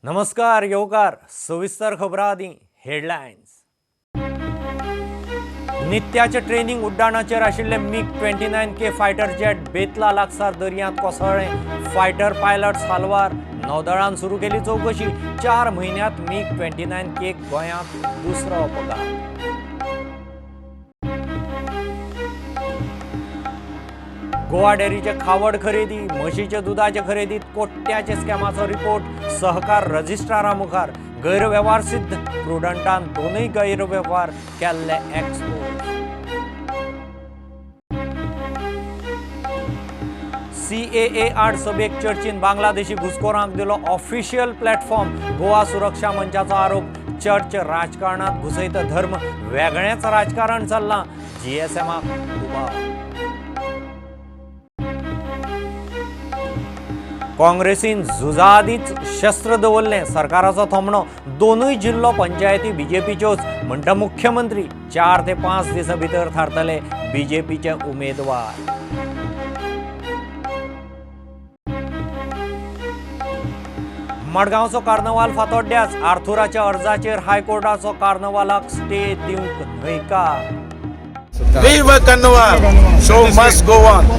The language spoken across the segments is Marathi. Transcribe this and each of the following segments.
नमस्कार येवकार सविस्तर खबरां हेडलायन्स। नित्याचे ट्रेनिंग उड्डाणाचेर आशिल्ले MiG-29K फायटर जेट बेतला लागसार दर्यांत कोसळ्ळें। फायटर पायलट साल्वार नौदळान सुरू केली चौकशी। 4 म्हयन्यांत MiG-29K गोंयांत दुसरो अपघात। गोवा डेरीचे खावड खरेदी म्हशीचे दुधाचे खरेदीत कोट्याचे स्कॅमाचो रिपोर्ट सहकार रजिस्ट्रारा मुखार। गैरव्यवहार सिद्ध प्रुडंटान दोनूय गैरव्यवहार केल्ले एक्सपोज। CAA आड सभेक चर्चीन बांगलादेशी घुसखोरांक दिलो ऑफिशियल प्लॅटफॉर्म। गोवा सुरक्षा मंचाचो आरोप चर्च राजकारणात घुसयत धर्म वेगळेंच राजकारण चल्लां। GSMाक दुबाव। काँग्रेसीन झुजा आदींच शस्त्र दवरलें सरकाराचो थोमणो। दोनूय जिल्लो पंचायती बीजेपीच्योच म्हणटा मुख्यमंत्री। 4 ते 5 दिसां भितर थारतले बीजेपीचे उमेदवार। मडगांवचो कार्नवाल फातोड्ड्याच आर्थुराच्या अर्जाचेर हायकोर्टाचो कार्नवालाक स्टे दिवंक न्हयकार। Viva Carnival! Show must go on.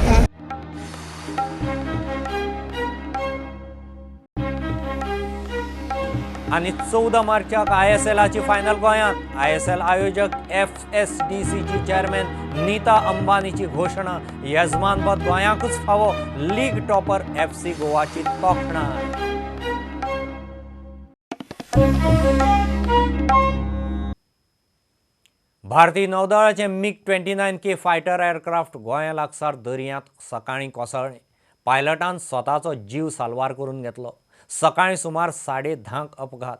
आणि 14 मार्चाक ISLची फायनल गोंयांत। ISL आयोजक FSDCची चेअरमॅन नीता अंबानीची घोषणा। यजमानपद गोंयाकूच फावो। लीग टॉपर FC गोवाची तोखणाय। भारतीय नौदळाचे MiG-29K फायटर एअरक्राफ्ट गोंया लागसार दर्यांत सकाळीं कोसळ्ळें। पायलटान स्वताचो जीव साल्वार करून घेतलो। सकाळीं सुमार 10:30 अपघात।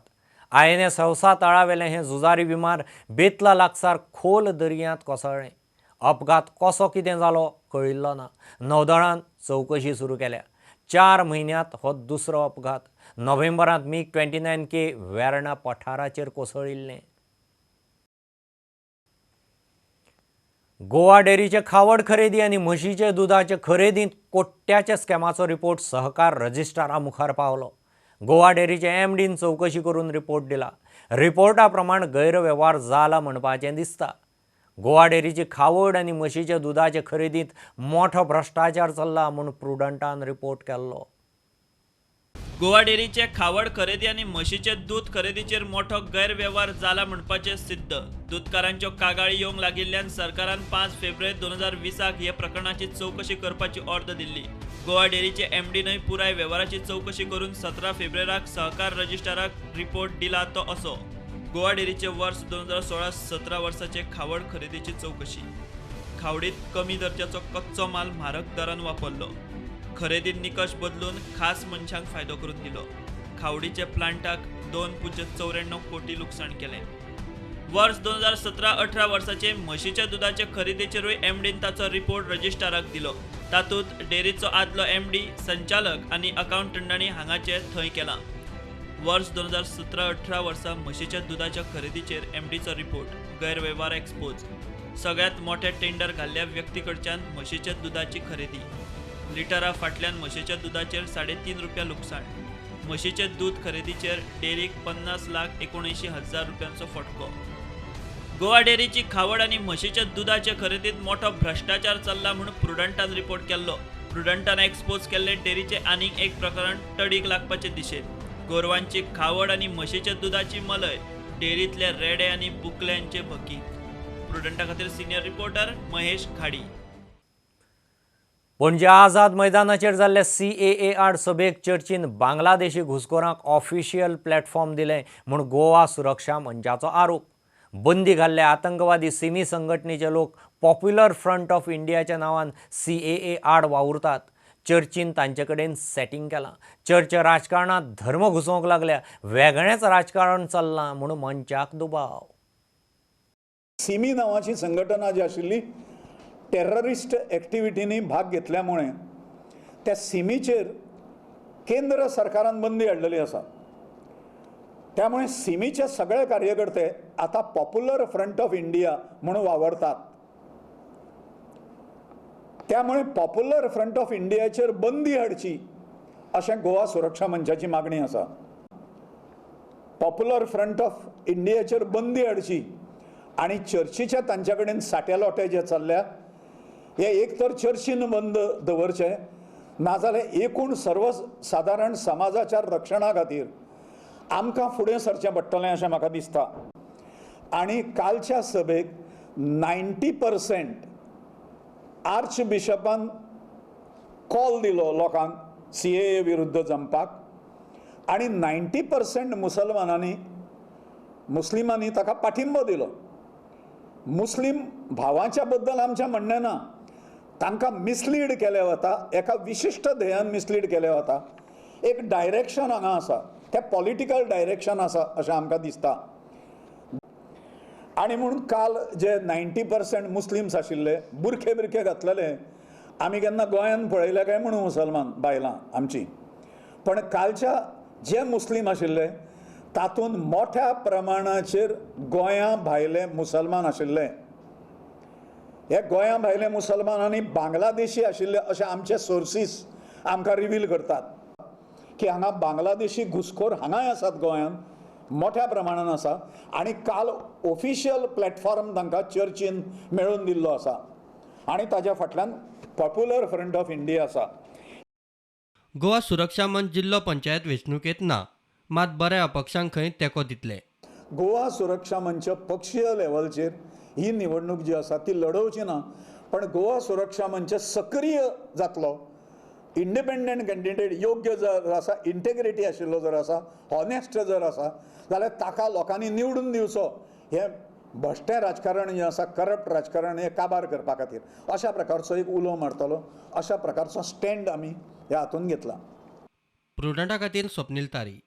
INS हौसा तळावेलें हें झुजारी विमान बेतला लागसार खोल दर्यांत कोसळ्ळें। अपघात कसो कितें जालो कळिल्लो ना। नौदळान चवकशी सुरू केल्या। 4 म्हयन्यांत हो दुसरो अपघात। नोव्हेंबरांत MiG-29K वेर्णा पठाराचेर कोसळिल्लें। गोवा डेरीचे खावड खरेदी आनी म्हशीचे दुधाचे खरेदींत कोट्याच्या स्कॅमाचो रिपोर्ट सहकार रजिस्ट्रारा मुखार पावलो। गोवा डेरीचे MDन चवकशी करून रिपोर्ट दिला। रिपोर्टा प्रमाण गैरव्यवहार जाला म्हणपाचें दिसता। गोवा डेरीची खावड आनी म्हशीचे दुधाचे खरेदींत मोठो भ्रश्टाचार चल्ला म्हूण प्रुडंटान रिपोर्ट केल्लो। गोवा डेरीचे खावड खरेदी आनी म्हशीचे दूध खरेदीचेर मोठो गैरव्यवहार जाला म्हणपाचें सिद्ध। दूधकारांच्यो कागाळी येवंक लागिल्ल्यान सरकारान 5 फेब्रुवारी 2020 हे प्रकरणाची चवकशी करपाची ऑर्डर दिल्ली। गोवा डेरीचे MDनय पुराय वेव्हाराची चवकशी करून 17 फेब्रुवाराक सहकार रजिस्ट्राराक रिपोर्ट दिला तो असो। गोवा डेरीचे वर्स 2016-17 वर्साचे खावड खरेदीची चवकशी। खावडीत कमी दर्जाचो कच्चो माल म्हारग दरान वापरलो। खरेदीत निकश बदलून खास मनशांक फायदो करून दिलो। खावडीचे प्लांटाक 2.94 कोटी लुकसाण केलें। वर्स 2017-18 वर्साचे म्हशीच्या दुधाचे खरेदीचेरूय MDन ताचो रिपोर्ट रजिस्ट्राराक दिलो। तातूंत डेरीचो आदलो MD, संचालक आनी अकाउंटंटांनी हांगाचे थंय केला। वर्स 2017-18 वर्सा म्हशीच्या दुधाच्या खरेदीचेर MDचो रिपोर्ट गैरव्यवहार एक्सपोज। सगळ्यात मोठे टेंडर घाल्ल्या व्यक्ती कडच्यान म्हशीच्या दुधाची खरेदी। लिटरा फाटल्यान म्हशीच्या दुधाचेर 3.5 रुपया लुकसाण। म्हशीचे दूध खरेदीचेर डेरीक 50,79,000 रुपयांचो फटको। गोवा डेरीची खावड आनी म्हशीच्या दुधाचे खरेदीत मोठो भ्रश्टाचार चल्ला म्हूण प्रुडंटान रिपोर्ट केल्लो। प्रुडंटान एक्सपोज केल्ले डेरीचे आनीक एक प्रकरण टडीक लागपाचे दिशेन। गोरवांची खावड आनी म्हशीच्या दुधाची मलय डेरींतले रेडे आनी बुकल्यांचे भकीत। प्रुडंटा खातीर सिनियर रिपोर्टर महेश खाडी। पणजे आझाद मैदानाचेर जाल्ले CAA आड सभेक चर्चीन बांगलादेशी घुसखोरांक ऑफिशियल प्लॅटफॉर्म दिलें म्हूण गोवा सुरक्षा मंचाचो आरोप। बंदी घाल्ले आतंकवादी सिमी संघटनेचे लोक पॉप्युलर फ्रंट ऑफ इंडियाच्या नांवान CAA आड वावुरतात। चर्चीन तांचे कडेन सेटिंग केलां। चर्च राजकारणांत धर्म घुसोवंक लागल्या वेगळेंच राजकारण चल्लां म्हूण मंचाक दुबाव। सिमी नावाची संघटना जी आशिल्ली टेररिस्ट ॲक्टिव्हिटींनी भाग घेतल्यामुळे त्या सिमीचेर केंद्र सरकारान बंदी हाडलेली आसा। त्यामुळे सिमीचे सगळे कार्यकर्ते आता पॉप्युलर फ्रंट ऑफ इंडिया म्हणून वावरतात। त्यामुळे पॉप्युलर फ्रंट ऑफ इंडियाचेर बंदी हाडची अशें गोवा सुरक्षा मंचाची मागणी आसा। पॉप्युलर फ्रंट ऑफ इंडियाचेर बंदी हाडची आनी चर्चीच्या तांच्या कडेन साटेलोटे जे चल्ल्या हे एक तर चर्चीन बंद दवरचे नाजाल्यार एकूण सर्वसाधारण समाजाच्या रक्षणा खातीर आमकां फुडें सरचें पडटलें अशें म्हाका दिसता. आनी कालच्या सभेक 90% आर्च बिशपान कॉल दिलो लोकांक CAA विरुद्ध जमपाक आनी 90% मुस्लिमांनी ताका पाठिंबो दिलो. मुस्लीम भावांच्या बद्दल आमचें म्हणणें ना, तांकां मिसलीड केलें वता, एका विशिश्ट ध्येयान मिसलीड केलें वता. एक डायरेक्शन हांगा आसा, तें पॉलिटिकल डायरेक्शन आसा अशें आमकां दिसता. आनी म्हणून काल जे 90% मुस्लिम्स आशिल्ले बुरखे बिरखे घातलेले आमी केन्ना गोंयांत पळयले काय म्हणून मुसलमान बायलां आमची, पण कालच्या जे मुस्लीम आशिल्ले तातूंत मोठ्या प्रमाणाचेर गोंया भायले मुसलमान आशिल्ले. हे गोंया भायले मुसलमान आनी बांगलादेशी आशिल्ले अशे आमचे सोर्सीस आमकां रिवील करतात की हांगा बांगलादेशी घुसखोर हांगाय आसात, गोंयांत मोठ्या प्रमाणान आसा. आनी काल ऑफिशियल प्लॅटफॉर्म तांकां चर्चीन मेळून दिल्लो आसा आनी ताज्या फाटल्यान पॉप्युलर फ्रंट ऑफ इंडिया आसा. गोवा सुरक्षा मंच जिल्लो पंचायत वेंचणुकेंत ना, मात बऱ्या अपक्षांक खंय तेंको दितले. गोवा सुरक्षा मंच पक्षीय लेवलचेर ही निवडणूक जी आसा ती लढोवची ना, पण गोवा सुरक्षा मंच सक्रीय जातलो. इंडिपेंडंट कॅन्डिडेट योग्य जर आसा, इंटेग्रिटी आशिल्लो जर आसा, हॉनेस्ट जर आसा जाल्यार ताका लोकांनी निवडून दिवचो. हे भश्टें राजकारण जें आसा, करप्ट राजकारण हें काबार करपा खातीर अशा प्रकारचो एक उलो मारतलो, अशा प्रकारचो स्टँड आमी ह्या हातून घेतला. प्रुडंटा खातीर स्वप्नील तारी.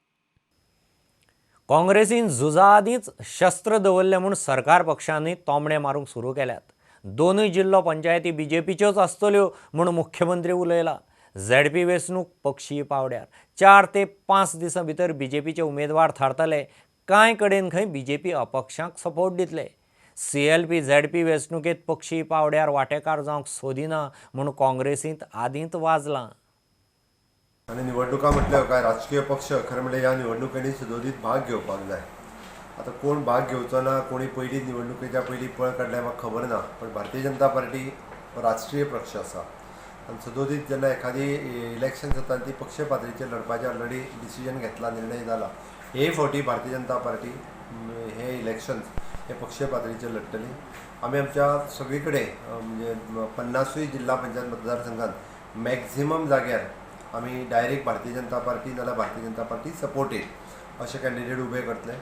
काँग्रेसीन झुजा आदींच शस्त्र दवरले म्हूण सरकार पक्षांनी तोमडे मारूंक सुरू केल्यात. दोनूय जिल्लो पंचायती BJPच्योच आसतल्यो म्हूण मुख्यमंत्री उलयला. ZP वेंचणूक पक्षी पावड्यार 4 ते 5 दिसां भितर BJPचे उमेदवार थारतले. कांय कडेन खंय BJP अपक्षांक सपोर्ट दितले. CLP ZP वेंचणुकेंत पक्षी पावड्यार वांटेकार जावंक सोदिना म्हूण काँग्रेसींत आदींच वाजलां. आणि निवडणुका म्हटल्यार काय राजकीय पक्ष खरें म्हणल्यार ह्या निवडणुकांनी सदोदीत भाग घेवपाक जाय. आतां कोण भाग घेवचो ना, कोणी पयलीं निवडणुकेच्या पयलीं पळ काडल्या म्हाका खबर ना, पण भारतीय जनता पार्टी राष्ट्रीय पक्ष आसा आनी सदोदीत जेन्ना एखादी इलेक्शन जाता ती पक्ष पातळीचेर लडपाचें ऑलरेडी डिसिजन घेतला, निर्णय जाला. हे फावटी भारतीय जनता पार्टी हे इलेक्शन्स हे पक्ष पातळीचेर लडटली. आमी आमच्या सगळी कडेन म्हणजे 50 जिल्हा पंचायत मतदारसंघात मॅक्झिमम जाग्यार आमी डायरेक्ट भारतीय जनता पार्टी नाल्यार भारतीय जनता पार्टी सपोर्टेड अशे कॅन्डिडेट उबे करतले.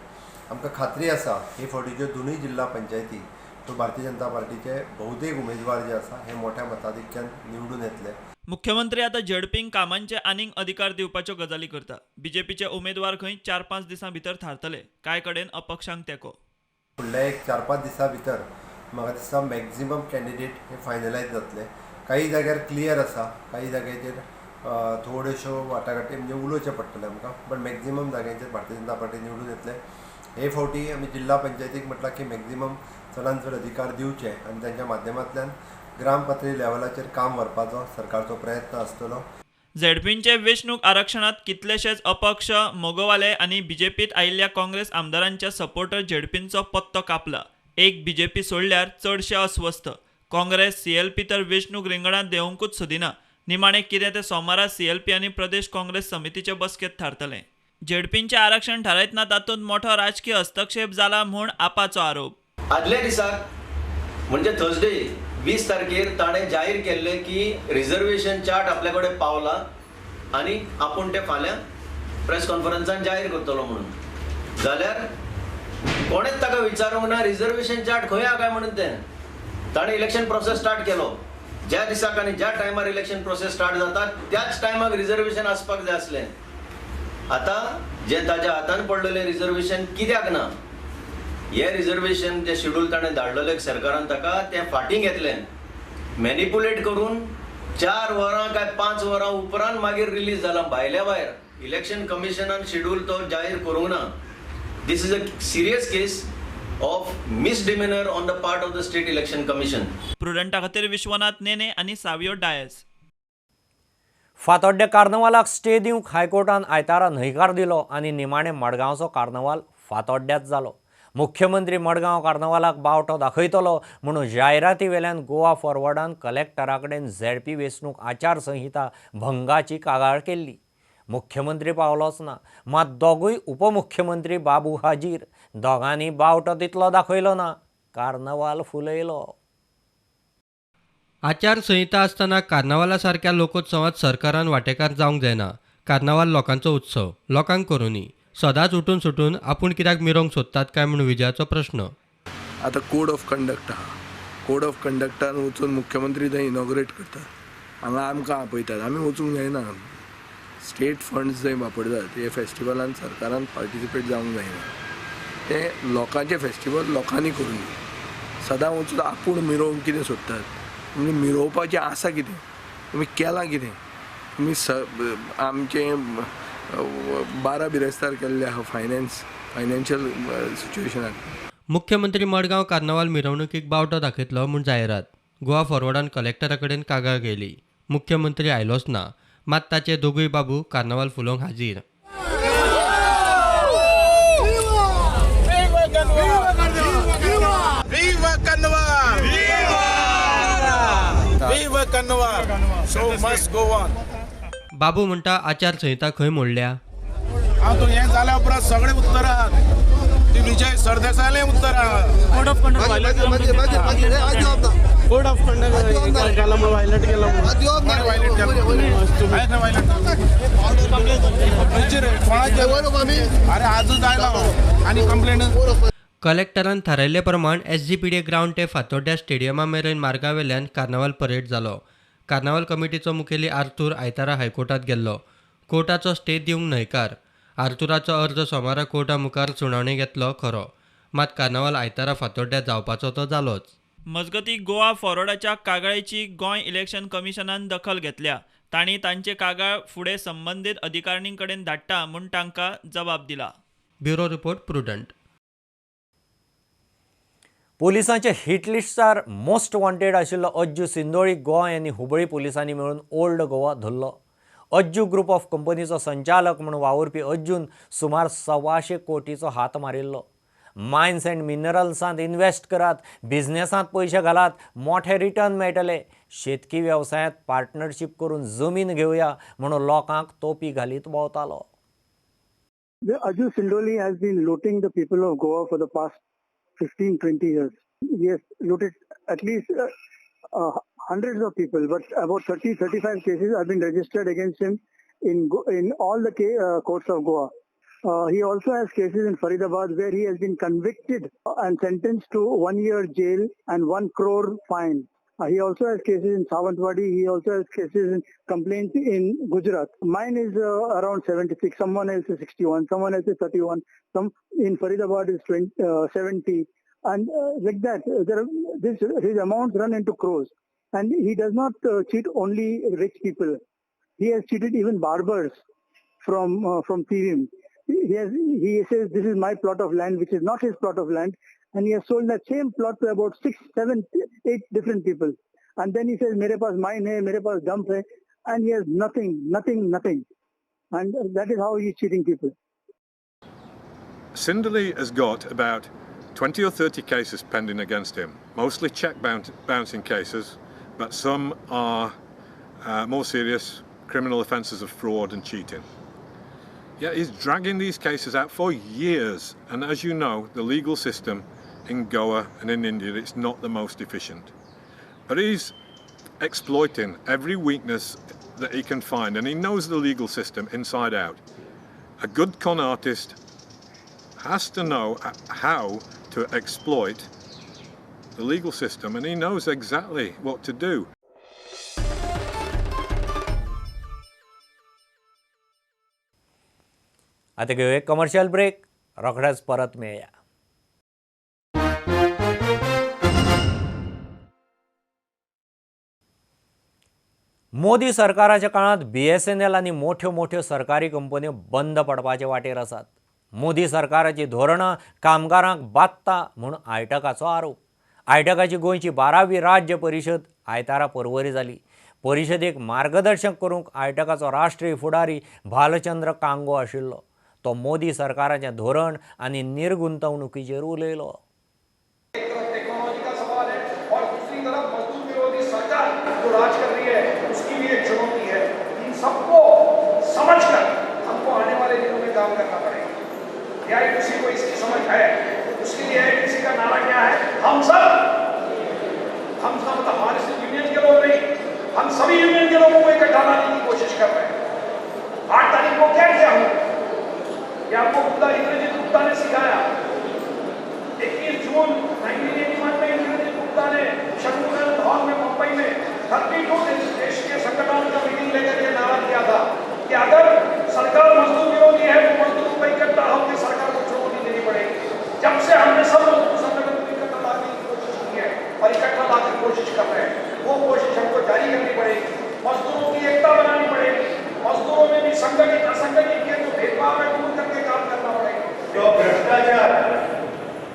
आमकां खात्री आसा हे फावटीच्यो दोनूय जिल्हा पंचायती तो भारतीय जनता पार्टीचे बहुतेक उमेदवार जे आसा हे मोठ्या मताधिक्यान निवडून येतले. मुख्यमंत्री आतां झडपींक कामांचे आनीक अधिकार दिवपाच्यो गजाली करता. BJPचे उमेदवार खंय 4-5 दिसां भितर थारतले. कांय कडेन अपक्षांक तेंको. फुडल्या एक 4-5 दिसां भितर म्हाका दिसता मॅक्झिमम कॅन्डिडेट हे फायनलायज जातले. काही जाग्यार क्लियर आसा, काही जाग्याचेर थोड्योश्यो वाटाघाटी म्हणजे उलोवचें पडटलें आमकां, पण मॅक्झिमम जाग्यांचेर भारतीय जनता पार्टी निवडून येतले. हे फावटी आमी जिल्हा पंचायतीक म्हटलां की मॅक्झिमम चडांत चड अधिकार दिवचे आनी तांच्या माध्यमांतल्यान ग्राम पातळी लेवलाचेर काम व्हरपाचो सरकारचो प्रयत्न आसतलो. झेडपींचे वेंचणूक आरक्षणात कितलेशेच अपक्ष, मोगवाले आनी BJPत आयिल्ल्या काँग्रेस आमदारांच्या सपोर्टर झेडपींचो पत्तो कापला. एक BJP सोडल्यार चडशे अस्वस्थ. काँग्रेस CLP तर वेंचणूक रिंगणात देंवूंकूच सोदिना. निमाणें कितें तें सोमारा CLP आनी प्रदेश काँग्रेस समितीचे बसकेंत थारतलें. झेडपींचें आरक्षण थारायतना तातूंत मोठो राजकीय हस्तक्षेप जाला म्हूण आपाचो आरोप. आदल्या दिसाक म्हणजे थर्सडे 20 तारखेर ताणें जाहीर केल्लें की रिजर्वेशन चार्ट आपल्या कडेन पावला आनी आपूण तें फाल्यां प्रेस कॉन्फरन्सान जाहीर करतलो म्हणून. जाल्यार कोणेच ताका विचारूंक ना रिजर्वेशन चार्ट खंय आहा काय म्हणून. ताणें इलेक्शन प्रोसेस स्टार्ट केलो. ज्या दिसाक आनी ज्या टायमार इलेक्शन प्रोसेस स्टार्ट जाता त्याच टायमाक रिजर्वेशन आसपाक जाय आसलें. आतां जे ताज्या हातान पडलेलें रिजर्वेशन कित्याक ना, हे रिजर्वेशन जे शेड्यूल ताणें धाडलेलें सरकारान ताका तें फाटीं घेतलें. मॅनिपुलेट करून 4 वरां काय 5 वरां उपरांत मागीर रिलीज जाला. भायल्या भायर इलेक्शन कमिशनान शेड्यूल तो जाहीर करूंक ना. This is a serious case of misdemeanor on the part of the state election commission. प्रुडंटा खातीर विश्वनाथ नेने आनी सावियो डायस. फातोड्डे कार्नवालाक स्टे दिवंक हायकोर्टान आयतारा न्हयकार दिलो आनी निमाणे मडगांवचो कार्नवाल फातोड्ड्यात जालो. मुख्यमंत्री मडगांव कार्नवालाक बावटो दाखयतलो म्हणून जायराती वेल्यान गोवा फॉरवर्डान कलेक्टरा कडेन झेडपी वेंचणूक आचारसंहिता भंगाची कागाळ केल्ली. मुख्यमंत्री पावलोच ना, मात दोगूय उपमुख्यमंत्री बाबू हाजीर दोगांनी बावटो तितलो दाखयलो ना. कार्नवाल फुलयलो. आचारसंहिता आसतना कार्नावाला सारक्या लोकोत्सवात सरकारान वांटेकार जावंक जायना. कार्नावाल लोकांचो उत्सव, लोकांक करुनी. सदांच उठून सुटून आपूण कित्याक मिरोंक सोदतात काय म्हणून विजयाचो प्रश्न. आतां कोड ऑफ कंडक्ट आहा, कोड ऑफ कंडक्टान वचून मुख्यमंत्री थंय इनॉग्रेट करतात. हांगा आमकां आपयतात, आमी वचूंक जायना. स्टेट फंड्स जंय वापरतात हे फेस्टिवलान सरकारान पार्टिसिपेट जावंक जायना. ते लोकांचे फेस्टिवल लोकांनी करून सदां वचून आपूण मिरोवंक कितें सोदतात. म्हणजे मिरोवपाचें आसा कितें, तुमी केलां कितें. तुमी आमचे 12 बिरेस्तार केल्ले आहा फायनान्शियल सिच्युएशनाक. मुख्यमंत्री मडगांव कार्नावाल मिरवणुकीक बावटो दाखयतलो म्हूण जायरात. गोवा फॉरवर्डान कलेक्टरा कडेन कागाळ केली. मुख्यमंत्री आयलोच ना, मात ताचे दोगूय बाबू कार्नावाल फुलोवंक हाजीर. Viva Carnival! Viva Carnival! Show must go on. बाबू म्हणटा आचारसंहिता खंय मोडल्या. हांव तो हें जाल्या उपरांत सगळे उत्तरात ती विजय सरदेसायले उत्तरात. कोड ऑफ कंडक्ट वायलेट केला म्हणजे कोड ऑफ कंडक्ट केला म्हणून वायलेट केला म्हणून वायलेट केला. काय वायलेट अरे आजूच आयला आनी कंप्लेंट. कलेक्टरान थारायल्ले प्रमाण SGPDA ग्राउंड ते फातोड्ड्या स्टेडियमा मेरेन मार्गावेल्यान कार्नावाल परेड जालो. कार्नावाल कमिटीचो मुखेली आर्थूर आयतारा हायकोर्टात गेल्लो. कोर्टाचो स्टे दिवंक न्हयकार. आर्थुराचो अर्ज सोमारा कोर्टा मुखार सुनावणी घेतलो खरो, मात कार्नावाल आयतारा फातोड्ड्यात जावपाचो तो जालोच. मजगतीं गोवा फॉरवर्डाच्या कागाळीची गोंय इलेक्शन कमिशनान दखल घेतल्या. तांणी तांचे कागाळ फुडें संबंदीत अधिकाऱ्यां कडेन धाडटा म्हूण तांकां जबाब दिला. Bureau report Prudent. पुलिसांचे हिट लिस्टार मोस्ट वॉन्टेड आशिल्लो अज्जू सिंदोळी गोंय आनी हुबळी पुलिसांनी मेळून ओल्ड गोवा धरलो. अज्जू ग्रुप ऑफ कंपनीचो संचालक म्हणून वावुरपी अज्जून सुमार 125 कोटीचो हात मारिल्लो. मायन्स अँड मिनरल्सांत इन्वेस्ट करात, बिझनेसांत पयशे घालात, मोठे रिटर्न मेळटले. शेतकी वेवसायांत पार्टनरशीप करून जमीन घेवया म्हणून लोकांक तोपी घालीत भोंवतालो. Ajju Sindoli has been looting the people of Goa for the past 15-20 years. He has looted at least hundreds of people, but about 30-35 cases have been registered against him in all the courts of Goa. He also has cases in Faridabad where he has been convicted and sentenced to 1 year jail and 1 crore fine. He also has cases in Sawantwadi. He also has cases in complaints in Gujarat. Mine is around 76. Someone else is 61. Someone else is 31. Some in Faridabad is 70. And like that, his amounts run into crores. And he does not cheat only rich people. He has cheated even barbers from thieving. He says this is my plot of land, which is not his plot of land. And he has sold that same plot to about 6, 7, 8 different people. And then he says, mere paas mine hai, mere paas dump hai. And he has nothing. And that is how he is cheating people. Sindali has got about 20 or 30 cases pending against him, mostly check bouncing cases, but some are more serious criminal offences of fraud and cheating. Yeah, he's dragging these cases out for years, and as you know, the legal system in Goa and in India, it's not the most efficient. But he's exploiting every weakness that he can find, and he knows the legal system inside out. A good con artist has to know how to exploit the legal system, and he knows exactly what to do. आता घेऊ एक कमर्शियल ब्रेक, रोखडेच परत मेळया. मोदी सरकाराच्या काळात BSNL आणि मोठ्यो सरकारी कंपन्यो बंद पडपाचे वाटेर आसात. मोदी सरकाराची धोरणां कामगारांक बादता म्हूण आयटकाचो आरोप. आयटकाची गोंयची 12वी राज्य परिशद आयतारा पर्वरी जाली. परिशदेक मार्गदर्शक करूंक आयटकाचो राष्ट्रीय फुडारी भालचंद्र कांगो आशिल्लो. तो मोदी सरकाराचें धोरण आनी निर्गुंतवणुकीचेर उलयलो. टेक्नोलॉजी का सवाल है और दूसरी तरफ मजदूर विरोधी सरकार जो राज कर रही है उसकी भी एक चुनौती है. इन सबको समझकर हमको आने वाले दिनों में काम करना पड़ेगा. एआईटीसी को इसकी समझ है, उसके लिए एआईटीसी का नारा क्या है? हम सब मतलब हमारे सिर्फ यूनियन के लोग नहीं, हम सभी यूनियन के लोगों को इकट्ठा लाने की कोशिश कर रहे हैं. 8 तारीख को क्या किया हमने? ये आपको इंद्रजीत गुप्ता ने सिखाया. 21 जून 1981 में इंद्रजीत गुप्ता ने शत्रुघ्न हॉल में मुंबई में 32 देश के संगठनों का मीटिंग लेकर ये नारा किया था कि अगर सरकार मजदूर विरोधी है तो मजदूरों को इकट्ठा होकर सरकार को चुनौती देनी पड़ेगी. जब से हमने सब मजदूर संगठन को इकट्ठा लाने की कोशिश की है और इकट्ठा लाने की कोशिश कर रहे हैं, वो कोशिश हमको जारी करनी पड़ेगी. मजदूरों की एकता बनानी पड़ेगी. मजदूरों में भी संगठित असंगठित के जो भेदभाव है दूर करके काम करना पड़ेगा. जो भ्रष्टाचार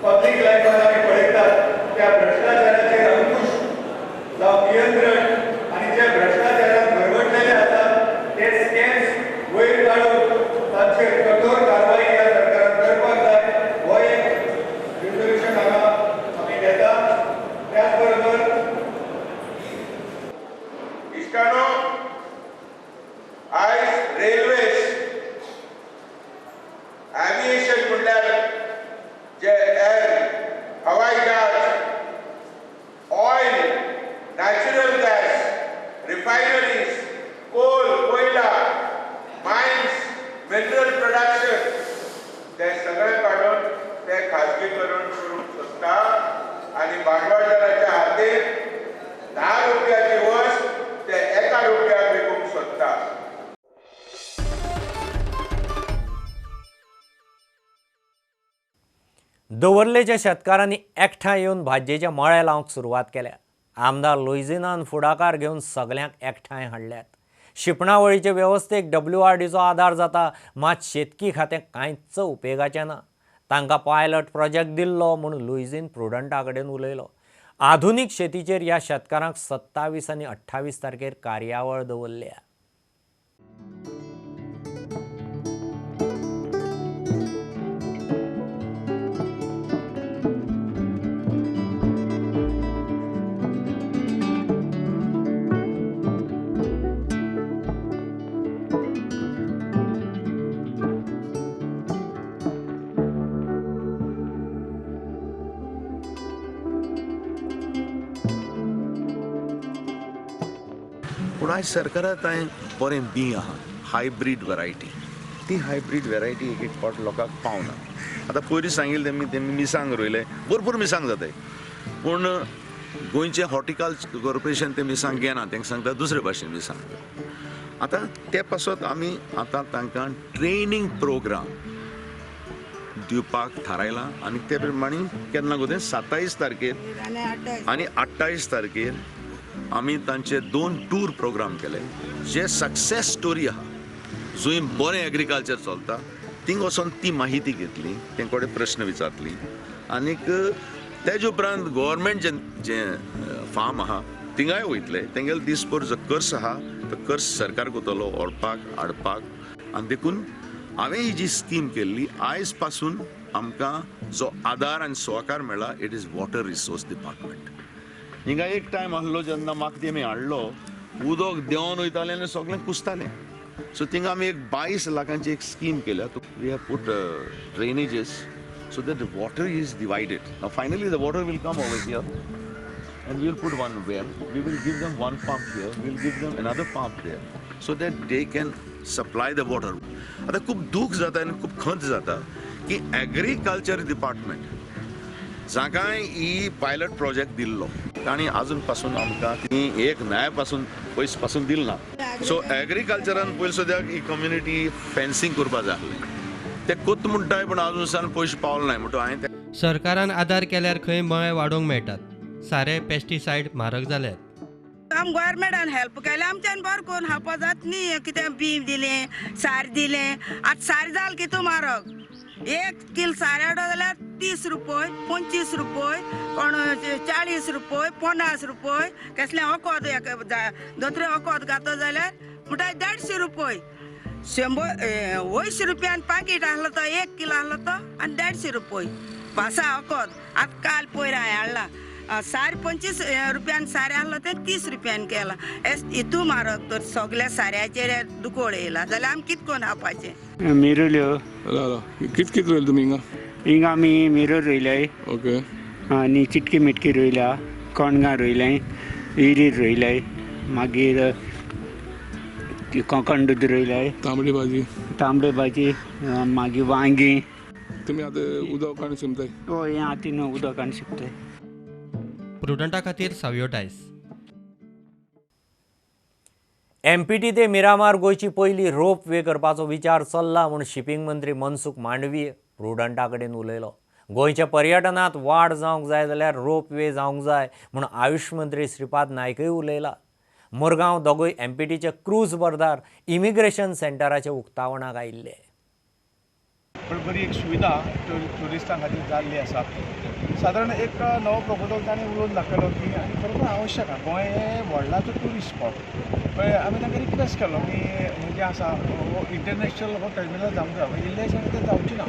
पब्लिक लाईफमध्ये पळतात त्या भ्रष्टाचाराचे अंकुश नियंत्रण आणि जे भ्रष्टाचारात भरवटलेले असतात ते स्कॅम्स वयर काढून ताचेर कठोर कारवाई या सरकारान करपाक जाय. हो एक रिझोल्यूशन हांगा आमी घेता. त्याच बरोबर इश्टानो आयज रेल्वेज एव्हिएशन म्हणल्यार जे एअर हवाई जहाज oil natural gas refineries coal कोयला माइन्स मिनरल प्रोडक्शन ते सगळे काढून ते खाजगीकरण करूंक सोदता आनी भांडवलदाराच्या हातीर 10 रुपयाची वस्त ते 1 रुपयाक विकूंक सोदता. दवर्लेच्या शेतकारांनी एकठांय येवन भाजयेचे मळे लावंक सुरवात केल्या. आमदार लुइजिनान फुडाकार घेवन सगल्यांक एकठांय हाडल्यात. शिपणावळीचे वेवस्थेक WRDचो आदार जाता, मात शेतकी खातें कांयच उपेगाचें ना. तांकां पायलट प्रोजेक्ट दिल्लो म्हूण लुइजीन प्रुडंटा कडेन उलयलो. आधुनीक शेतीचेर ह्या शेतकारांक 27 आनी 28 तारखेर कार्यावळ दवरल्या. पूण आयज सरकारात हांवें बरें बी आहा हायब्रीड वरायटी. ती हायब्रीड वरायटी एक फावट लोकांक पावना. आतां पयलीं सांगिल्लें तेमी मिरसांग रोयले, भरपूर मिरसांग जाताय, पूण गोंयचें हॉर्टिकल्चर कॉर्पोरेशन ते मिरसांग घेना, तांकां सांगता दुसरे भाशेन मिरसांग. आतां ते पासत आमी आतां तांकां ट्रेनींग प्रोग्राम दिवपाक थारायलां आनी ते प्रमाणे केन्ना गो तें 27 तारखेर आनी 28 तारखेर आमी तांचे 2 टूर प्रोग्राम केले. जे सक्सेस स्टोरी आहा जंय बरें एग्रीकल्चर चलता थिंग वचून ती माहिती घेतली, तेंकडे प्रश्न विचारतली आनीक तेजे उपरांत गव्हर्मेंट जे फार्म आहा थिंगाय वयतले. तेंगेले दिसभर जो कर्स आहा तो कर्स सरकार कोतलो ओडपाक हाडपाक. आनी देखून हांवें ही जी स्कीम केल्ली आयज पासून आमकां जो आदार आनी सहकार मेळ्ळा it is water resource department. हिंगा एक टायम आहलो जेन्ना म्हाका तेमी हाडलो उदक देंवन वयतालें आनी सगळें कुसतालें. सो थिंगा आमी एक 22 लाखांची एक स्कीम केल्या. We have put drainages so that the water is divided. Now finally the water will come over here and we will put one well. We will give them one pump here, we will give them another pump there so that they can supply the water. आता खूप दुख जाता आणि खूप खंत जाता की एग्रीकल्चर डिपार्टमेंट जाकाय ही पायलट प्रोजेक्ट दिल्लो ताणी अजून पासून आमकां ती एक न्याय पासून पयस पासून दिल ना. सो एग्रीकल्चरान पयलीं सुद्दां ही कम्युनिटी फेन्सिंग करपा जाय आसलें. ते कोत म्हणटाय पण अजून पयशे पावले नाही म्हणून हांवें सरकारान आदार केल्यार खंय मळे वाडोवंक मेळटात. सारे पेस्टिसायड म्हारग जाल्यात. आम गव्हर्मेंटान हेल्प केलें आमच्यान बरें करून हावपा जात न्ही कितें बी दिलें सार दिलें आतां सार जाल कितू म्हारग 1 किल सार हाडो जाल्यार 30 रुपये 25 रुपये कोण 40 रुपये 50 रुपये कसलें ओकोद दोतरे ओकोद घातो जाल्यार म्हणटा 150 रुपये 100 रुपयान पाकीट आहलो तो 1 किलो आहलो तो आनी 150 रुपये पासा ओकोद आतां काल पयर हांवें हाडला सार 25 रुपयान सारे आहलो ते 30 रुपयान केला इतू म्हारग तर सगल्या साऱ्याचेर दुकोळ येयला जाल्यार आमी कितें करून हावपाचें मिरल्यो कित रोयल तुमी हिंगा आमी मिरर रोयल्याय ओके आनी चिटकी मिटकी रोयल्या कणगां रोयल्याय इरीर रोयल्याय मागीर कोकण दूद रोयल्याय तांबडी भाजी मागीर वांगी तुमी आतां उदक आनी शिंपताय हय हें हातीन उदक आनी शिंपताय प्रुडंटा खातीर सावयो टायस MPT ते मिरामार गोंयची पयली रोप वे करपाचो विचार चल्ला म्हूण शिपींग मंत्री मनसुख मांडवीय प्रुडंटा कडेन उलयलो. गोंयच्या पर्यटनात वाड जावंक जाय जाल्यार रोप वे जावंक जाय म्हूण आयुश मंत्री श्रीपाद नायकय उलयला. मुरगांव दोगूय MPTचे क्रूज बर्दार इमिग्रेशन सेंटराच्या उक्तावणाक आयिल्ले. बरी एक सुविधा ट्युरिस्टां खातीर जाल्ली आसा. सादारण एक नवो प्रपोजल ताणें उलोवन दाखयलो की आनी खरोखर आवश्यक आसा गोंय हें व्हडलाचो ट्युरिस्ट स्पॉट पण आमी तांकां रिक्वेस्ट केलो की हें जें आसा हो इंटरनॅशनल हो टर्मिनल जावंक जाय इल्लेशें तें जावचें ना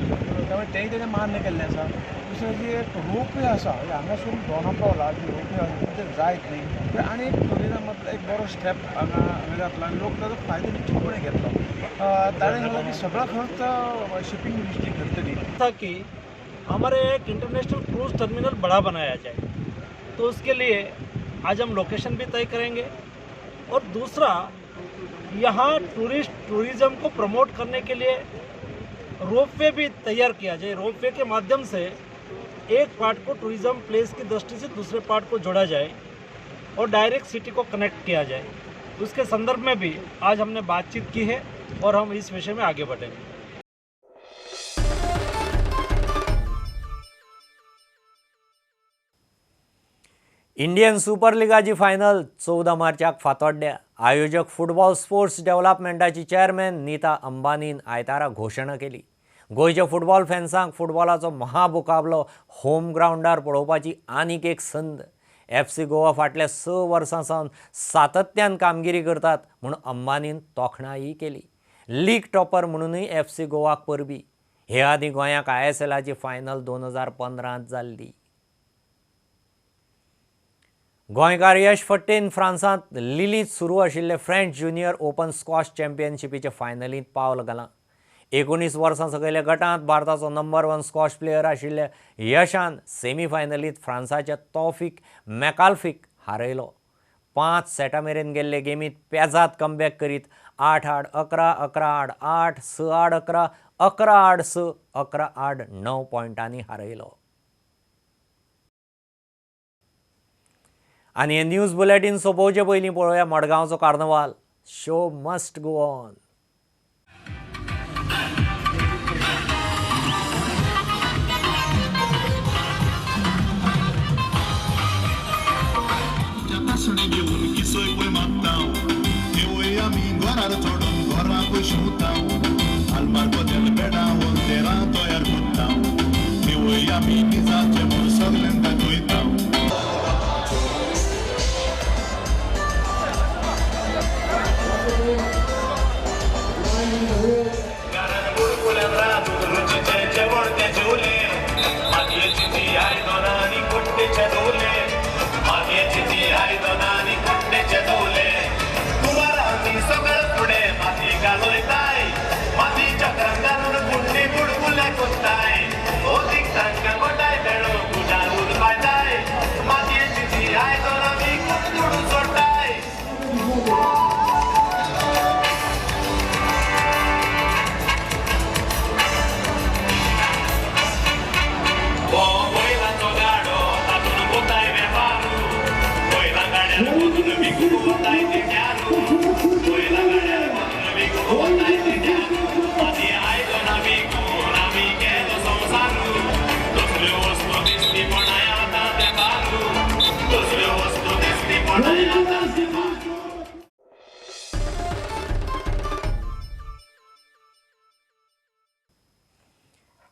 त्यामुळे तेंय ताणें मान्य केल्लें आसा. दुसरें जी एक रोप वे आसा हांगासून दोना पावला जी रोप वे आसा तें जायत न्ही आनी एक टुरिजमांतलो एक बरो स्टेप हांगा जातलो आनी लोक ताजो फायदो निश्चितपणे घेतलो. ताणें सांगलें की सगळो खर्च शिपींग इंडस्ट्री करतली. कि हमारे एक इंटरनेशनल क्रूज टर्मिनल बड़ा बनाया जाए तो उसके लिए आज हम लोकेशन भी तय करेंगे और दूसरा यहाँ टूरिज्म को प्रमोट करने के लिए रोपवे भी तैयार किया जाए. रोपवे के माध्यम से एक पार्ट को टूरिज्म प्लेस की दृष्टि से दूसरे पार्ट को जोड़ा जाए और डायरेक्ट सिटी को कनेक्ट किया जाए. उसके संदर्भ में भी आज हमने बातचीत की है और हम इस विषय में आगे बढ़ेंगे. इंडियन सुपर लिगाची फायनल 14 मार्चाक फातोड्ड्या. आयोजक फुटबॉल स्पोर्ट्स डेव्हलपमेंटाची चेअरमॅन नीता अंबानीन आयतारा घोशणा केली. गोंयच्या फुटबॉल फॅन्सांक फुटबॉलाचो महामुकाबलो होम ग्राउंडार पळोवपाची आनीक एक संद. FC गोवा फाटल्या 6 वर्सां सावन सातत्यान कामगिरी करतात म्हूण अंबानीन तोखणायी केली. लीग टॉपर म्हणूनय FC गोवाक परबी. हे आदीं गोंयाक ISLची फायनल 2015 जाल्ली. गोंयकार यश फट्टेन फ्रांसांत लिलींत सुरू आशिल्ले फ्रेंच ज्युनियर ओपन स्क्वॉश चॅम्पियनशिपीच्या फायनलींत पावल घालां. 19 वर्सां सकयल्या गटांत भारताचो नंबर 1 स्क्वॉश प्लेयर आशिल्ल्या यशान सेमीफायनलींत फ्रांसाच्या तौफीक मॅकाल्फीक हारयलो. 5 सेटां मेरेन गेल्ले गेमींत पेजात कमबॅक करीत 8-8, 11-11, 8-8, 6-8, 11, 11-6, 11-8, 9 पॉयंटांनी हारयलो. आनी हे न्यूज बुलेटीन सोंपोवचे पयलीं पळोवया मडगांवचो carnival. Show must go on.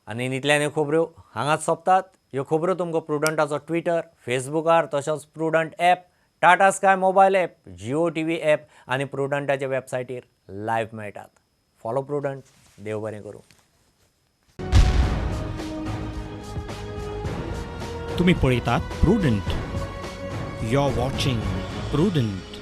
आनी इतल्यान ह्यो खबऱ्यो हांगाच सोंपतात. ह्यो खबऱ्यो तुमकां प्रुडंटाचो ट्विटर, फेसबुकार तसोच Prudent app, Tata Sky mobile app, Jio TV app आनी प्रुडंटाच्या वेबसायटीर लायव्ह मेळटात. फॉलो प्रुडंट. देव बरें करूं. तुम्ही पळयतात Prudent. You are watching prudent.